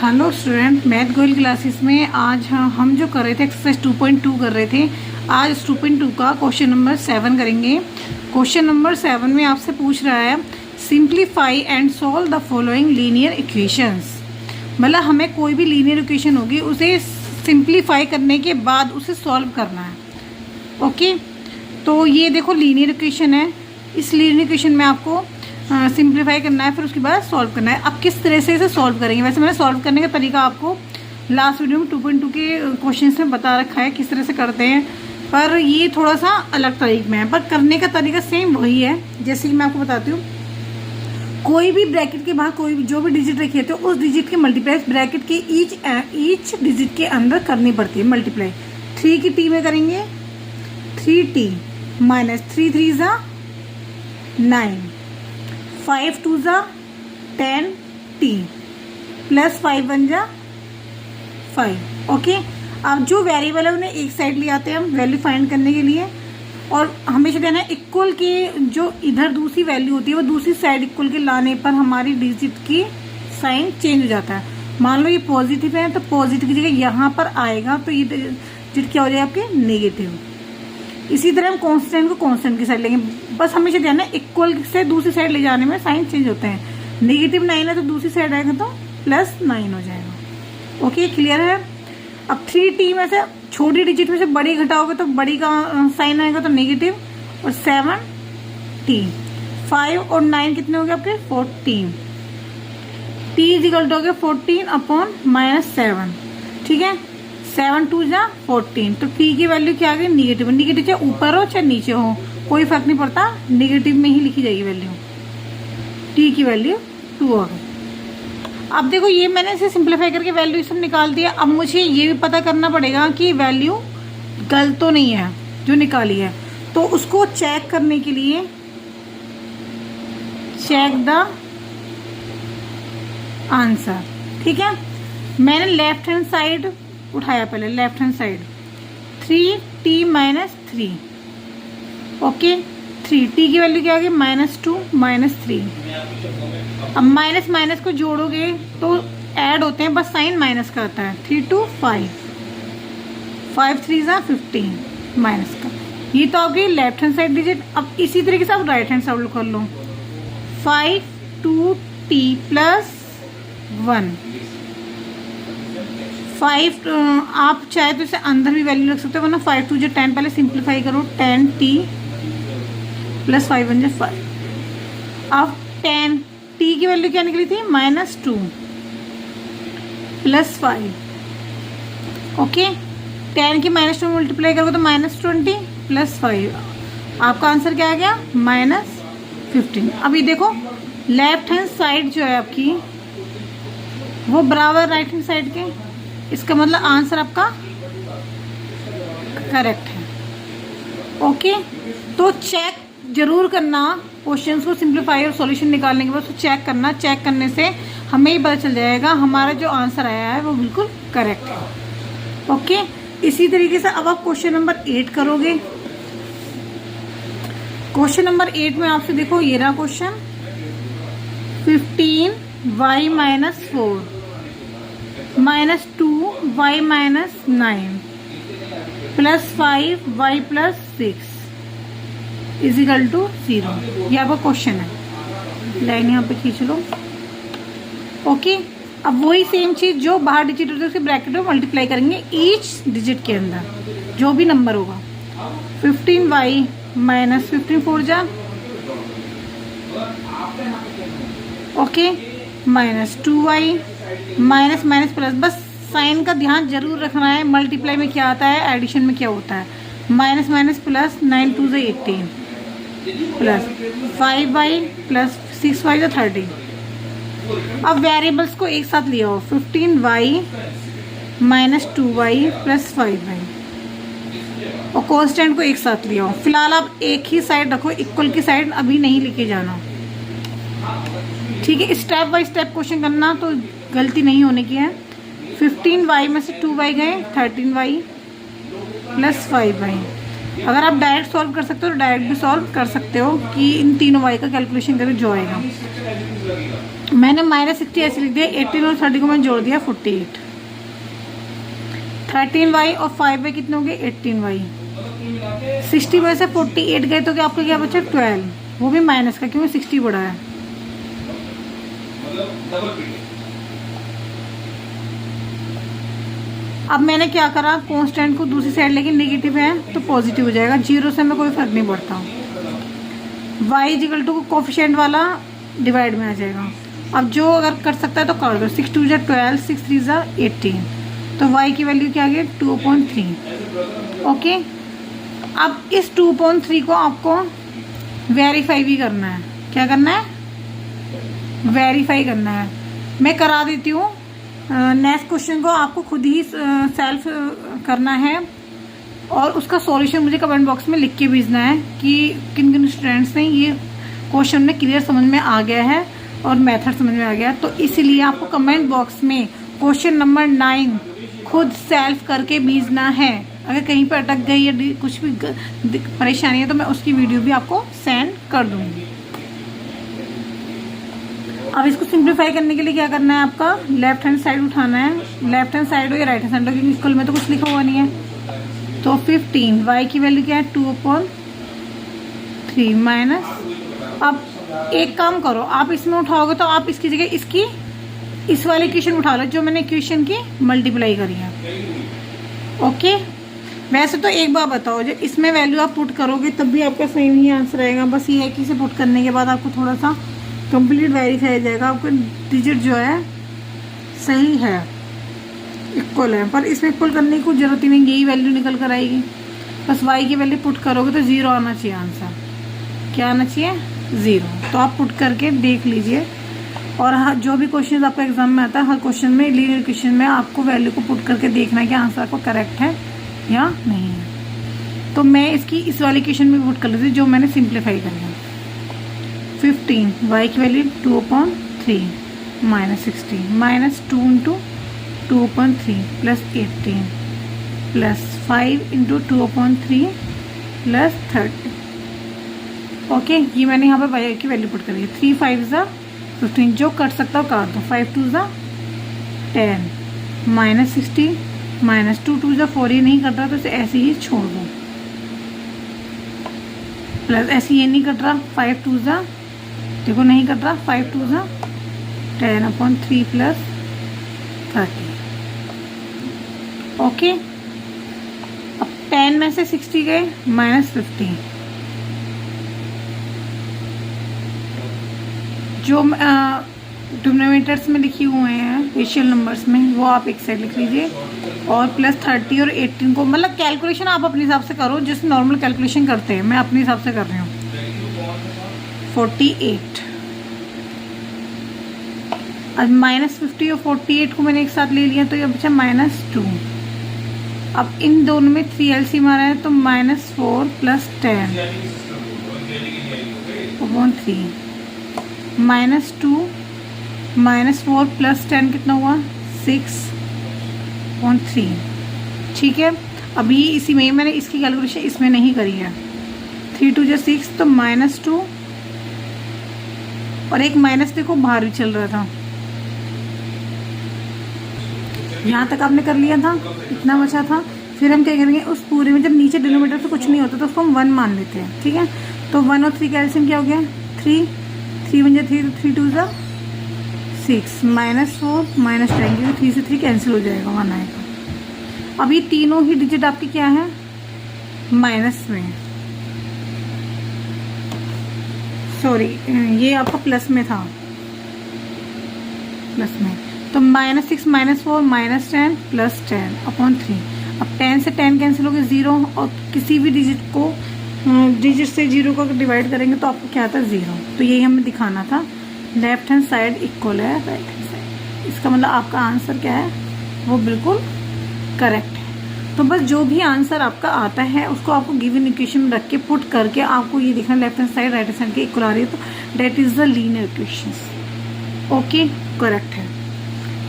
Hello student, math Goyal classes में आज हम जो कर रहे थे एक्सरसाइज 2.2 कर रहे थे। आज 2.2 का क्वेश्चन नंबर 7 करेंगे। क्वेश्चन नंबर 7 में आपसे पूछ रहा है simplify and solve the following linear equations. मतलब हमें कोई भी लीनियर इक्वेशन होगी उसे सिंप्लीफाई करने के बाद उसे सॉल्व करना है। ओके, तो ये देखो लीनियर इक्वेशन है। इस लीनियर इक्वेशन में आपको सिंप्लीफाई करना है, फिर उसके बाद सॉल्व करना है। अब किस तरह से इसे सॉल्व करेंगे, वैसे मैंने सॉल्व करने का तरीका आपको लास्ट वीडियो में 2.2 के क्वेश्चंस में बता रखा है किस तरह से करते हैं, पर ये थोड़ा सा अलग तरीके में है, पर करने का तरीका सेम वही है। जैसे कि मैं आपको बताती हूँ, कोई भी ब्रैकेट के बाहर कोई भी जो भी डिजिट रखी है तो उस डिजिट के मल्टीप्लाई ब्रैकेट के ईच डिजिट के अंदर करनी पड़ती है मल्टीप्लाई। 3 की टी में करेंगे 3t माइनस 3 3 ज़ा 9, 5 2 ज़ा 10t प्लस 5 1 ज़ा 5। ओके, अब जो वेरिएबल है उन्हें एक साइड ले आते हैं हम वैल्यू फाइंड करने के लिए, और हमेशा देना है इक्वल के जो इधर दूसरी वैल्यू होती है वो दूसरी साइड इक्वल के लाने पर हमारी डिजिट की साइन चेंज हो जाता है। मान लो ये पॉजिटिव है तो पॉजिटिव की जगह यहाँ पर आएगा तो ये डिजिट क्या हो जाएगा आपके नेगेटिव। इसी तरह हम कांस्टेंट को कांस्टेंट की साइड लेंगे। बस हमेशा ध्यान है इक्वल से दूसरी साइड ले जाने में साइन चेंज होते हैं। नेगेटिव 9 है तो दूसरी साइड आएगा तो प्लस 9 हो जाएगा। ओके, क्लियर है। अब 3t में से छोटी डिजिट में से बड़ी घटाओगे तो बड़ी का साइन आएगा तो नेगेटिव, और 7t 5 और 9 कितने हो गए आपके 14। t इज इक्वल टू हो गया 14 अपॉन माइनस 7। ठीक है, 7 2 जा 14, तो t की वैल्यू क्या आ गई निगेटिव। निगेटिव चाहे ऊपर हो चाहे नीचे हो कोई फर्क नहीं पड़ता, निगेटिव में ही लिखी जाएगी वैल्यू। t की वैल्यू 2 आ गई। अब देखो ये मैंने इसे सिंप्लीफाई करके वैल्यू सब निकाल दिया। अब मुझे ये भी पता करना पड़ेगा कि वैल्यू गलत तो नहीं है जो निकाली है, तो उसको चेक करने के लिए चेक द आंसर। ठीक है, मैंने लेफ्ट हैंड साइड उठाया, पहले left hand side 3t minus 3। Okay, 3t की वैल्यू क्या आ गई -2 -3। अब माइनस माइनस को जोड़ोगे तो ऐड होते हैं, बस साइन माइनस का आता है। 3 2 5 5 3 ज़ा 15 माइनस का। ये तो आपकी लेफ्ट हैंड साइड डिजिट। अब इसी तरीके से आप राइट हैंड साइड कर लो। 5 2t प्लस 1 5। आप चाहे तो इसे अंदर भी वैल्यू रख सकते हो, वरना 5 2 जो 10 पहले सिंप्लीफाई करो 10t प्लस 5 1 5। अब 10t की वैल्यू क्या निकली थी -2 प्लस 5। ओके, 10 की -2 मल्टीप्लाई करोगे तो -20 प्लस 5। आपका आंसर क्या आ गया -15। अभी देखो लेफ्ट हैंड साइड जो है आपकी वो बराबर राइट हैंड साइड के, इसका मतलब आंसर आपका करेक्ट है। ओके, तो चेक जरूर करना क्वेश्चंस को सिंप्लीफाई और सॉल्यूशन निकालने के बाद उसको चेक करना। चेक करने से हमें ही पता चल जाएगा हमारा जो आंसर आया है वो बिल्कुल करेक्ट है। ओके, इसी तरीके से अब आप क्वेश्चन नंबर 8 करोगे। क्वेश्चन नंबर 8 में आपसे देखो ये रहा question 15y minus 4 minus 2y minus 9 plus 5y plus 6 equal to 0। ये आपका क्वेश्चन है। लाइन यहाँ पे खींच लो। ओके, अब वही सेम चीज जो बाहर डिजिट होते हैं उसके ब्रैकेट में मल्टीप्लाई करेंगे ईच डिजिट के अंदर जो भी नंबर होगा। 15y माइनस 15 4 जा okay minus 2y minus minus plus. बस साइन का ध्यान जरूर रखना है, मल्टीप्लाई में क्या आता है एडिशन में क्या होता है। माइनस माइनस प्लस 9 2 ज़ा 18 प्लस 5y प्लस 6y ज़ा 30। अब वेरिएबल्स को एक साथ लिया हो 15y minus 2y plus 5y, और कांस्टेंट को एक साथ लिया हो। फिलहाल आप एक ही साइड रखो, इक्वल की साइड अभी नहीं लेके जाना। ठीक है, स्टेप बाय स्टेप क्वेश्चन करना तो गलती नहीं होने की है। 15y में से 2y गए 13y प्लस 5y अगर आप डायरेक्ट सॉल्व कर सकते हो तो डायरेक्ट भी सॉल्व कर सकते हो कि इन तीनों y का कैलकुलेशन करके जो आएगा। मैंने -60 ऐसे लिख दिया, 18 और 30 को मैंने जोड़ दिया 48। 13y और 5y कितने हो गए 18y। 60 में से 48 गए तो क्या आपको क्या बचा 12, वो भी माइनस का क्योंकि 60 बड़ा है। अब मैंने क्या करा, कांस्टेंट को दूसरी साइड लेके नेगेटिव है तो पॉजिटिव हो जाएगा, जीरो से हमें कोई फर्क नहीं पड़ता। y इक्वल टू कोफिशिएंट वाला डिवाइड में आ जाएगा। अब जो अगर कर सकता है तो कर दो, 6 2 12, 6 3 18, तो y की वैल्यू क्या आ गई 2.3। ओके, अब इस 2.3 को आपको वेरीफाई भी करना है। क्या करना है, वेरीफाई करना है। मैं करा देती हूँ, नेक्स्ट क्वेश्चन को आपको खुद ही सेल्फ करना है और उसका सॉल्यूशन मुझे कमेंट बॉक्स में लिख के भेजना है कि किन किन स्टूडेंट्स ने ये क्वेश्चन में क्लियर समझ में आ गया है और मेथड समझ में आ गया। तो इसीलिए आपको कमेंट बॉक्स में क्वेश्चन नंबर 9 खुद सेल्फ करके भेजना है। अगर कहीं पर अटक गई या कुछ भी परेशानी है तो मैं उसकी वीडियो भी आपको सेंड कर दूँगी। अब इसको सिंप्लीफाई करने के लिए क्या करना है, आपका लेफ्ट हैंड साइड उठाना है। लेफ्ट हैंड साइड हो या राइट हैंड साइड हो, क्योंकि स्कूल में तो कुछ लिखा हुआ नहीं है। तो 15 y की वैल्यू क्या है 2/3 माइनस। अब एक काम करो, आप इसमें उठाओगे तो आप इसकी जगह इसकी इस वाले इक्वेशन उठा लो जो मैंने इक्वेशन की मल्टीप्लाई करी है। ओके, वैसे तो एक बार बताओ, जब इसमें वैल्यू आप पुट करोगे तब भी आपका सही नहीं आंसर आएगा। बस ये है कि इसे पुट करने के बाद आपको थोड़ा सा कंप्लीट वेरीफाई हो जाएगा, आपका डिजिट जो है सही है, इक्वल है। पर इसमें इक्वल करने की कोई जरूरत ही नहीं, यही वैल्यू निकल कर आएगी। बस y की वैल्यू पुट करोगे तो 0 आना चाहिए आंसर। क्या आना चाहिए 0। तो आप पुट करके देख लीजिए। और जो भी क्वेश्चन आपका एग्जाम में आता है, हर क्वेश्चन में लीनियर क्वेश्चन में आपको वैल्यू को पुट करके देखना है कि आंसर आपको करेक्ट है या नहीं है। तो मैं इसकी इस वाली क्वेश्चन में पुट कर लेती हूँ जो मैंने सिंप्लीफाई कर लिया। 15 y की value 2/3 minus 60 minus 2 into 2/3 plus 18 plus 5 into 2/3 plus 30। Okay, ये मैंने यहाँ पर y की वैल्यू पुट करी है। 3 5 15, जो कट सकता हो काट दो। 5 2 10 माइनस 60 माइनस 2 2 4, ये नहीं कट रहा तो इसे ऐसे ही छोड़ दो। प्लस ऐसे ये नहीं कट रहा, 5 2 देखो नहीं कट रहा, 5 2 10/3 प्लस 30। ओके, अब 10 में से 60 गए माइनस 50। जो डिनोमिनेटर्स में लिखे हुए हैं रेशियल नंबर्स में वो आप एक साइड लिख लीजिए और प्लस 30 और 18 को, मतलब कैलकुलेशन आप अपने हिसाब से करो जैसे नॉर्मल कैलकुलेशन करते हैं, मैं अपने हिसाब से कर रही हूँ। 48, अब माइनस 50 और 48 को मैंने एक साथ ले लिया तो ये बचा -2। अब इन दोनों में 3 LCM आ रहा है तो -4 प्लस 10/3 -2 -4 प्लस 10 कितना हुआ 6/3। ठीक है, अभी इसी में मैंने इसकी कैलकुलेशन इसमें नहीं करी है। 3 2 6 तो -2 और एक माइनस देखो बाहर भी चल रहा था। यहाँ तक आपने कर लिया था, इतना बचा था। फिर हम क्या करेंगे, उस पूरे में जब नीचे डिनोमिनेटर पे कुछ नहीं होता तो उसको हम 1 मान लेते हैं। ठीक है, तो 1 और 3 का एलसीएम क्या हो गया 3 3 1 3 3 2 6 -4 -10, क्योंकि 3 से 3 कैंसिल हो जाएगा, 1 आएगा। अब ये तीनों ही डिजिट आपके क्या है माइनस में, सॉरी ये आपका प्लस में था, प्लस में। तो -6 -4 -10 प्लस 10/3। अब 10 से 10 कैंसिल हो गए 0, और किसी भी डिजिट को डिजिट से 0 को डिवाइड करेंगे तो आपको क्या आता है 0। तो यही हमें दिखाना था, लेफ्ट हैंड साइड इक्वल है राइट हैंड साइड। इसका मतलब आपका आंसर क्या है वो बिल्कुल करेक्ट है। तो बस जो भी आंसर आपका आता है उसको आपको गिवन इक्वेशन में रख के पुट करके आपको ये देखना left hand side right hand side के इक्वल आ रही है तो that is the linear equation. Okay, correct है।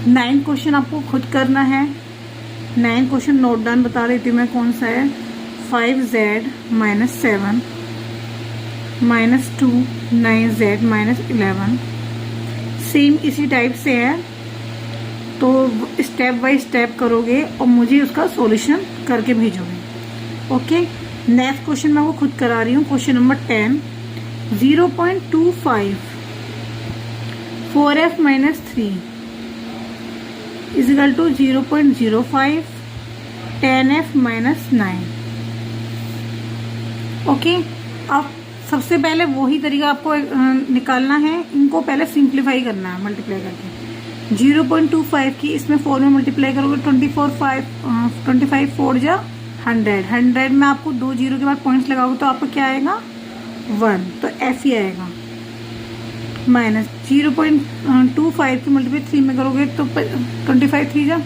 9 क्वेश्चन आपको खुद करना है। 9 क्वेश्चन नोट डाउन बता देती हूँ मैं कौन सा है। 5z minus 7 minus 2 9z minus 11। Same इसी टाइप से है, तो स्टेप बाय स्टेप करोगे और मुझे उसका सॉल्यूशन करके भेजोगे। ओके, नेक्स्ट क्वेश्चन मैं वो खुद करा रही हूँ। Question number 10, 0.25 4f minus 3 equal to 0.05 10f minus 9। Okay, अब सबसे पहले वही तरीका आपको निकालना है, इनको पहले सिंप्लीफाई करना है मल्टीप्लाई करके। 0.25 की इसमें 4 में मल्टीप्लाई करोगे 25 4 जा 100, 100 में आपको 2 जीरो के बाद पॉइंट्स लगाओगे तो आपको क्या आएगा 1, तो एफ ही आएगा। माइनस 0.25 की मल्टीप्लाई 3 में करोगे तो 25 3 जा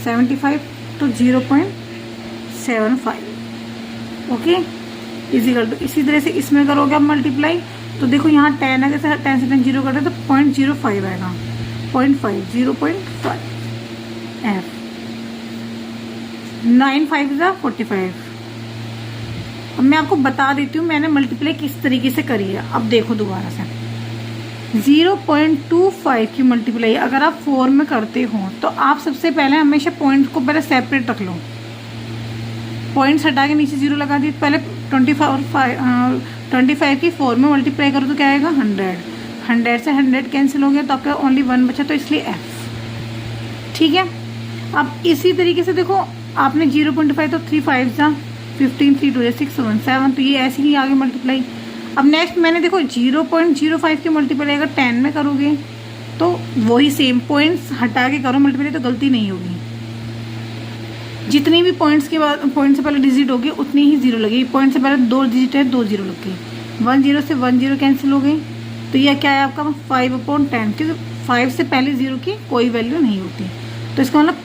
75, तो 0.75। ओके, इजिकल टू इसी तरह से इसमें करोगे आप मल्टीप्लाई, तो देखो यहाँ 10 है, जैसे 10 से 10 जीरो कटे तो 0.05 आएगा, 0.5 एफ। 9 5 जा 45। अब मैं आपको बता देती हूँ मैंने मल्टीप्लाई किस तरीके से करी है। अब देखो दोबारा से 0.25 की मल्टीप्लाई अगर आप 4 में करते हो तो आप सबसे पहले हमेशा पॉइंट को पहले सेपरेट रख लो। पॉइंट्स हटा के नीचे जीरो लगा दिए, पहले 25 की 4 में मल्टीप्लाई करो तो क्या आएगा 100, 100 से 100 कैंसिल हो गया तो आपका ओनली 1 बचा, तो इसलिए एफ। ठीक है, अब इसी तरीके से देखो आपने 0.5 तो 3 5 जा 15 3 2 6 1 7, तो ये ऐसे ही आगे मल्टीप्लाई। अब नेक्स्ट मैंने देखो 0.05 की मल्टीप्लाई अगर 10 में करोगे तो वही सेम पॉइंट्स हटा के करो मल्टीप्लाई, तो गलती नहीं होगी। जितनी भी पॉइंट्स के बाद पॉइंट से पहले डिजिट होगी उतनी ही जीरो लगेगी। पॉइंट से पहले 2 डिजिट है 2 जीरो लग गई, 1 0 से 1 0 कैंसिल हो गई, तो यह क्या है आपका 5/10, क्योंकि 5 से पहले जीरो की कोई वैल्यू नहीं होती। तो इसका मतलब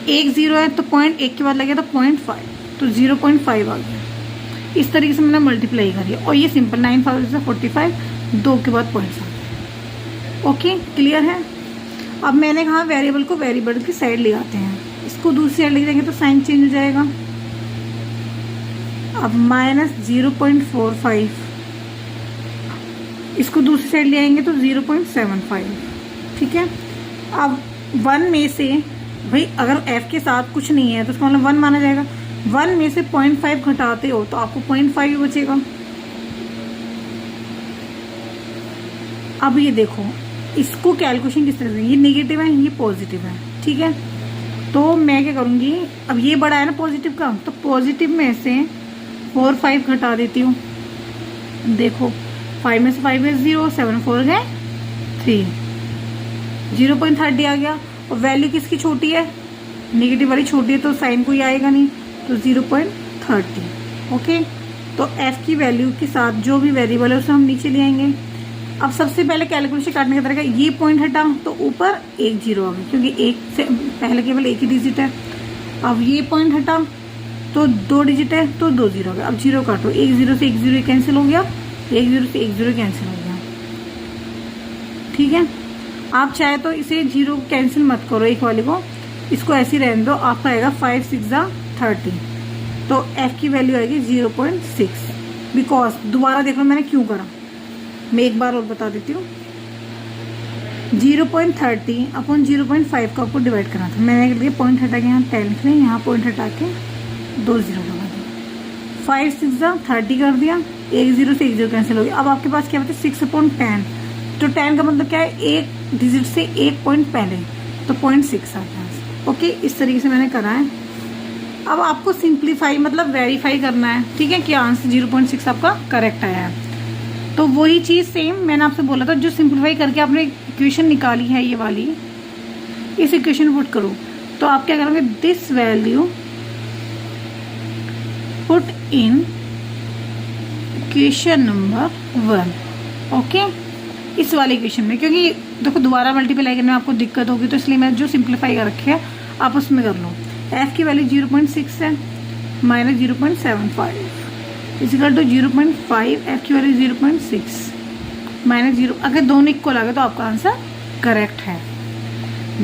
1 0 है तो 0.1 के बाद लगे तो 0.5, तो 0.5 आ गया। इस तरीके से मैंने मल्टीप्लाई करी और ये सिंपल 9 5 से 45, 2 के बाद पॉइंट्स आ गए। ओके, क्लियर है। अब मैंने कहा वेरिएबल को वेरिएबल की साइड ले आते हैं, इसको दूसरी साइड ले जाएंगे तो साइन चेंज हो जाएगा। अब माइनस 0.45, इसको दूसरी साइड ले आएंगे तो 0.75। ठीक है, अब 1 में से भाई अगर f के साथ कुछ नहीं है तो उसका मतलब 1 माना जाएगा। 1 में से 0.5 घटाते हो तो आपको 0.5 ही बचेगा। अब ये देखो इसको कैलकुलेशन किस तरह से, ये नेगेटिव है ये पॉजिटिव है। ठीक है, तो मैं क्या करूँगी, अब ये बड़ा है ना पॉजिटिव का, तो पॉजिटिव में से 4 5 घटा देती हूँ। देखो 5 में से 5 है 0, 7 4 गए 3, 0.30 आ गया। और वैल्यू किसकी छोटी है, नेगेटिव वाली छोटी है, तो साइन कोई आएगा नहीं, तो 0.30। ओके, तो f की वैल्यू के साथ जो भी वेरिएबल है उसे हम नीचे ले आएंगे। अब सबसे पहले कैलकुलेशन काटने का तरीका, ये पॉइंट हटा तो ऊपर 1 0 आ गया, क्योंकि 1 से पहले केवल 1 ही डिजिट है। अब ये पॉइंट हटा तो 2 डिजिट है तो 2 0 आ गया। अब 0 काटो, 1 0 से 1 0 कैंसिल हो गया, 1 0 से 1 0 कैंसिल हो गया। ठीक है, आप चाहे तो इसे 0 कैंसिल मत करो, एक वाले को इसको ऐसे ही रहने दो। आपका आएगा 5 6 जा 30, तो f की वैल्यू आएगी 0.6। बिकॉज दोबारा देख लो मैंने क्यों करा, मैं एक बार और बता देती हूँ। 0.30 अपॉन 0.5 का आपको डिवाइड करना था, मैंने लिए पॉइंट हटा के यहाँ 10 लिख लिया, यहाँ पॉइंट हटा के 2 0 लगा दिया। 5 6 जा 30 कर दिया, 1 0 से 1 0 कैंसिल हो गया। अब आपके पास क्या बचा 6/10, तो 10 का मतलब क्या है, एक डिजिट से एक पॉइंट पहले, तो 0.6 आता है। ओके, इस तरीके से मैंने करा है। अब आपको सिंप्लीफाई मतलब वेरीफाई करना है, ठीक है, कि आंसर 0.6 आपका करेक्ट आया है। तो वही चीज़ सेम मैंने आपसे बोला था, जो सिंप्लीफाई करके आपने इक्वेशन निकाली है ये वाली, इस इक्वेशन पुट करो। तो आप क्या करोगे, this value put in equation number 1। Okay, इस वाले इक्वेशन में, क्योंकि देखो दोबारा मल्टीप्लाई करने में आपको दिक्कत होगी, तो इसलिए मैं जो सिंप्लीफाई कर रखी है आप उसमें कर लो। f की वैल्यू 0.6 है, माइनस 0.75 इजिकल टू 0.5, f की वैल्यू 0.6 माइनस 0। अगर दोनों इक्वल आ गए तो आपका आंसर करेक्ट है।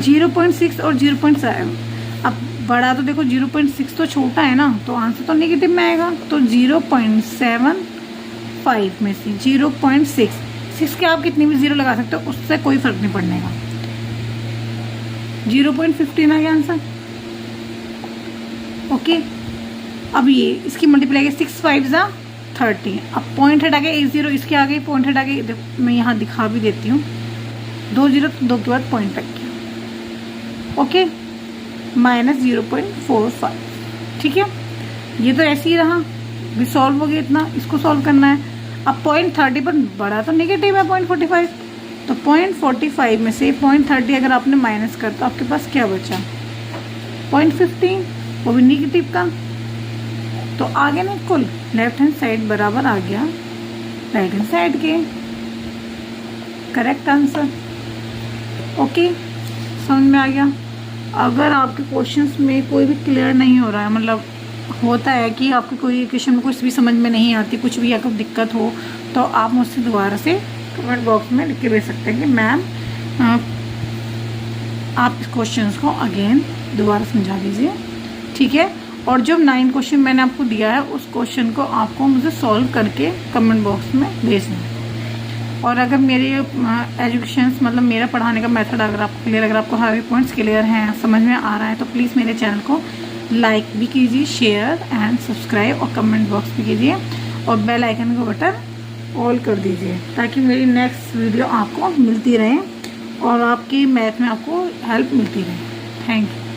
0.6 और 0.7 अब बड़ा तो देखो 0.6 तो छोटा है ना, तो आंसर तो नेगेटिव में आएगा। तो 0.75 में से 0.6 के आप कितनी भी जीरो लगा सकते हो, उससे कोई फर्क नहीं पड़ने का। 0.15 आ गया आंसर। ओके, अब ये इसकी मल्टीप्लाई 6 5 30। अब पॉइंट हटा के 1 0 इसके आगे, पॉइंट हटा के मैं यहाँ दिखा भी देती हूँ, 2 0 2 के बाद पॉइंट लग गया। ओके, -0.45। ठीक है, ये तो ऐसे ही रहा, भी सॉल्व हो गया इतना, इसको सॉल्व करना है। अब 0.30 पर बड़ा तो नेगेटिव है 0.45, तो 0.45 में से 0.30 अगर आपने माइनस कर तो आपके पास क्या बचा, 0.15, वो भी नेगेटिव का। तो आगे ना कुल लेफ्ट हैंड साइड बराबर आ गया राइट हैंड साइड के, करेक्ट आंसर। ओके, समझ में आ गया। अगर आपके क्वेश्चंस में कोई भी क्लियर नहीं हो रहा है, मतलब होता है कि आपको कोई क्वेश्चन में कुछ भी समझ में नहीं आती, कुछ भी आपको दिक्कत हो, तो आप मुझसे दोबारा से कमेंट बॉक्स में लिख के भेज सकते हैं कि मैम आप इस क्वेश्चंस को अगेन दोबारा समझा दीजिए। ठीक है, और जो 9 क्वेश्चन मैंने आपको दिया है उस क्वेश्चन को आपको मुझे सॉल्व करके कमेंट बॉक्स में भेजना है। और अगर मेरे एजुकेशन मतलब मेरा पढ़ाने का मेथड अगर आपको क्लियर, अगर आपको हाई पॉइंट्स क्लियर हैं, समझ में आ रहा है, तो प्लीज़ मेरे चैनल को लाइक भी कीजिए, शेयर एंड सब्सक्राइब, और कमेंट बॉक्स भी कीजिए, और बेल आइकन का बटन ऑल कर दीजिए, ताकि मेरी नेक्स्ट वीडियो आपको मिलती रहे और आपकी मैथ में आपको हेल्प मिलती रहे। Thank you.